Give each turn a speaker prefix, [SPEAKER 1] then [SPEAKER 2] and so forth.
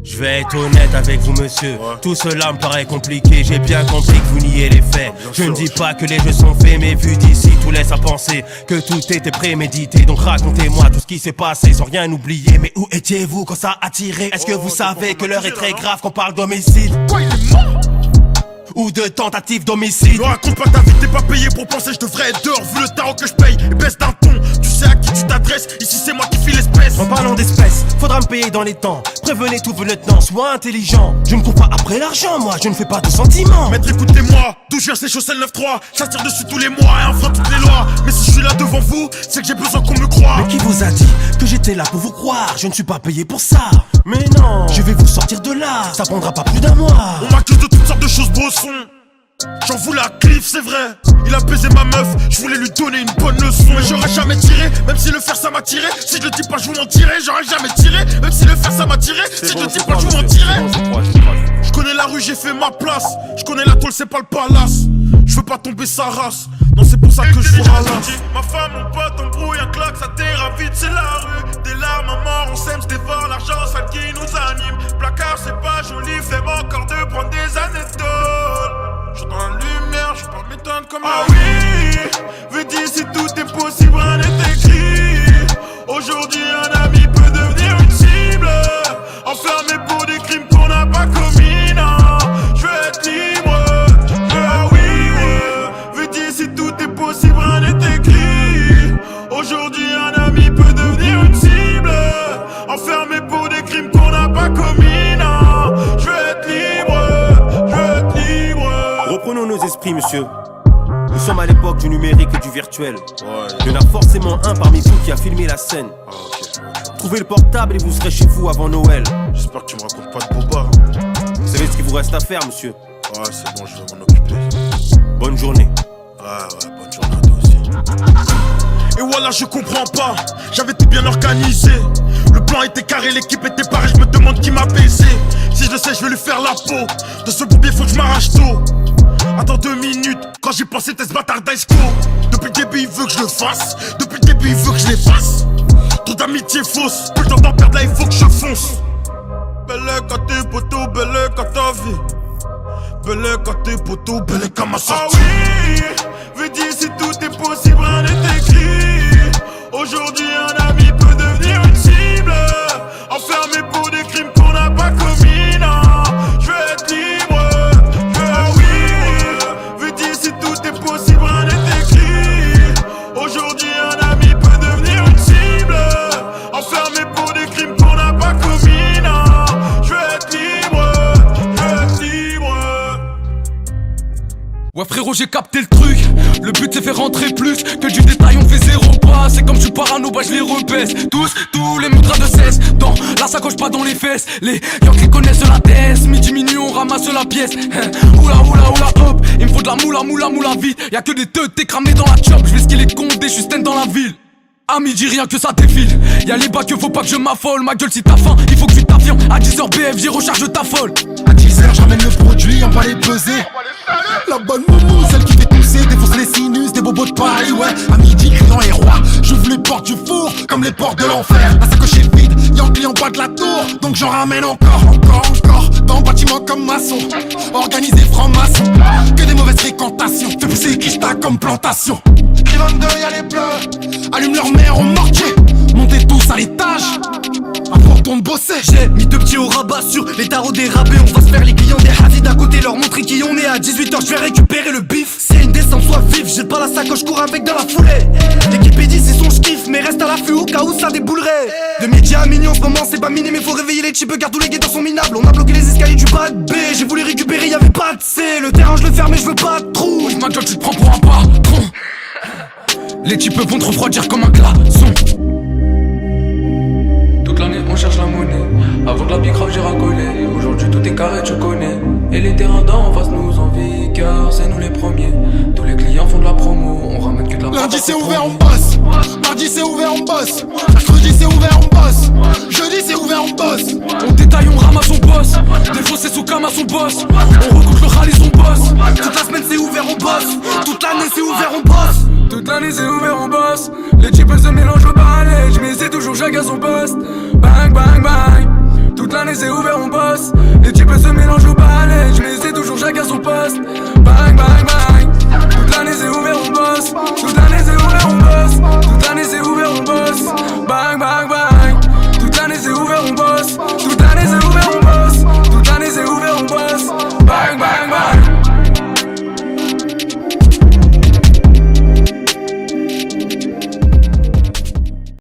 [SPEAKER 1] Je vais être honnête avec vous monsieur, tout cela me paraît compliqué. J'ai bien compris que vous niez les faits. Je ne dis pas que les jeux sont faits, mais vu d'ici tout laisse à penser que tout était prémédité. Donc racontez-moi tout ce qui s'est passé sans rien oublier. Mais où étiez-vous quand ça a tiré? Est-ce que vous savez que l'heure est très grave quand on parle d'homicide?
[SPEAKER 2] Quoi, il est mort?
[SPEAKER 1] Ou de tentative d'homicide?
[SPEAKER 2] Ne raconte pas ta vie, t'es pas payé pour penser, je devrais être dehors vu le tarot que je paye. Et baisse d'un ton, tu sais à qui tu t'adresses, ici c'est moi qui file l'espèce.
[SPEAKER 1] En parlant d'espèces, faudra me payer dans les temps. Prévenez tous vos lieutenants, sois intelligent. Je ne cours pas après l'argent, moi, je ne fais pas de sentiments.
[SPEAKER 2] Maître, écoutez-moi, d'où je viens c'est Chaussel 9-3. Ça tire dessus tous les mois et enfreint toutes les lois. Mais si je suis là devant vous, c'est que j'ai besoin qu'on me croie.
[SPEAKER 1] Mais qui vous a dit que j'étais là pour vous croire? Je ne suis pas payé pour ça. Mais non, je vais vous sortir de là, ça prendra pas plus d'un mois.
[SPEAKER 2] On m'accuse de toutes sortes de choses, brosson. J'en voulais à Cliff, c'est vrai. Il a baisé ma meuf, je voulais lui donner une bonne leçon. Mais j'aurais jamais tiré, même si le fer ça m'a tiré. Si je le dis pas, je vous mentirais. J'aurais jamais tiré, même si le fer ça m'a tiré. Si je le dis pas, je vous mentirais. Je connais la rue, j'ai fait ma place. Je connais la tôle, c'est pas le palace. Je veux pas tomber sa race. Non, c'est pour ça que je vous ralasse. Ma femme, mon pote, on brouille un claque, ça t'ira vite, c'est la rue. Des larmes à mort, on s'aime, se dévore l'argent, sale qui nous anime. Placard, c'est pas joli, fais-moi encore de prendre des années de tôle. Je suis dans la lumière, je peux m'éteindre comme ah oui, veux dire si tout est possible, rien n'est écrit. Aujourd'hui un ami peut devenir une cible, enfermé pour des crimes qu'on n'a pas commis, non. Je veux être libre, ah oui, veux dire si tout est possible, rien n'est écrit. Aujourd'hui un ami peut devenir une cible, enfermé pour des crimes qu'on n'a pas commis, non. Je veux être libre, je veux être libre.
[SPEAKER 1] Reprenons nos esprits, monsieur. Nous sommes à l'époque du numérique et du virtuel. Il y en a forcément un parmi vous qui a filmé la scène. Trouvez le portable et vous serez chez vous avant Noël.
[SPEAKER 2] J'espère que tu me racontes pas de boba.
[SPEAKER 1] Vous savez ce qu'il vous reste à faire, monsieur?
[SPEAKER 2] Ouais, c'est bon, je vais m'en occuper.
[SPEAKER 1] Bonne journée.
[SPEAKER 2] Ouais, bonne journée à toi aussi. Et voilà, je comprends pas. J'avais tout bien organisé. Le plan était carré, l'équipe était pareille. Je me demande qui m'a baisé. Si je le sais, je vais lui faire la peau. De ce bourbier, faut que je m'arrache tôt. Attends 2 minutes, quand j'y pensais, t'es ce bâtard d'Aisco. Depuis le début, il veut que je le fasse. Depuis le début, il veut que je l'efface. Trop d'amitié fausse, plus le temps d'en perdre là, il faut que je fonce. Belle quand t'es poteau, belle quand ta vie. Belle quand t'es poteau, belle quand ma sortie. Ah oui, veux dire si tout est possible, rien n'est écrit. Aujourd'hui, un ami peut devenir une cible, enfermé pour des crimes qu'on n'a pas commis, non. Je veux être libre. Possible, rien n'est écrit. Aujourd'hui, un ami peut devenir une cible, enfermé pour des crimes qu'on n'a pas commis, non. Je veux être libre, je veux être libre.
[SPEAKER 3] Ouais frérot, j'ai capté le truc. Le but c'est faire rentrer plus que du détail, on fait zéro pas. C'est comme je suis parano, bah je les rebaisse. Tous les moutras de cesse. Dans la sacoche, pas dans les fesses. Les Yankees connaissent la thèse. Midi minuit, on ramasse la pièce. Oula, hop. Il me faut de la moula vite. Y'a que des teutes, t'es cramé dans la chop. Je vais skiller Condé, je suis stand dans la ville. À midi, rien que ça défile. Y'a les bacs, faut pas que je m'affole. Ma gueule, si t'as faim, il faut que tu t'affirmes. À 10h BFJ, recharge ta folle.
[SPEAKER 4] À 10h, j'ramène le produit, on va les peser. La bonne moumou, celle qui fait tousser, défonce les sinus, des bobos de Paris, ouais. À midi, criant et roi, j'ouvre les portes du four, comme les portes de l'enfer. La sacoche est vide, Yankee en bas de la tour, donc j'en ramène encore. Dans le bâtiment comme maçon, organisé franc-maçon. Que des mauvaises fréquentations, fais pousser Kishta comme plantation. Crivandeux, y'a les bleus, allume leur mère au mortier. Montez tous à l'étage, avant on bosser.
[SPEAKER 5] J'ai mis 2 petits au rabat sur les tarots dérapés. On va se faire les clients des Havid à côté, leur montrer qui on est. À 18h je vais récupérer le bif. C'est une descente, soit vif, j'ai pas la sacoche, cours avec dans la foulée. L'équipe est dit c'est son kiff, mais reste à l'affût au cas où ça déboulerait. De midi à minuit en ce moment c'est pas miné, mais faut réveiller les types car tous les guetteurs sont minables. On a bloqué les escaliers du bas de B, j'ai voulu récupérer, y'avait pas de C. Le terrain je le ferme mais je veux pas de trou.
[SPEAKER 3] Ma gueule, tu te prends pour un patron. Les types vont te refroidir comme un glaçon. Toute l'année on cherche la monnaie. Avant de la bicrave j'ai racolé. Aujourd'hui tout est carré, tu connais. Et les terrains d'en face nous envient car c'est nous les premiers. Tous les clients font de la promo, on ramène que de la promo.
[SPEAKER 4] Lundi c'est ouvert, on bosse. Mardi c'est ouvert, on bosse. Mercredi c'est ouvert, on bosse. Jeudi c'est ouvert, on bosse.
[SPEAKER 3] On détaille, on ramasse, on bosse. Défaussé sous cam à son boss. On recoupe le rallye, son boss.
[SPEAKER 5] Toute la semaine c'est ouvert, on bosse. Toute l'année c'est ouvert, on bosse.
[SPEAKER 3] Toute l'année c'est ouvert, on bosse. Les types se mélangent au balai. Mais c'est toujours chacun son poste. Bang, bang, bang. Toute l'année c'est ouvert, on bosse. Les types se mélangent au balai, mais c'est toujours chacun son poste. Bang bang bang.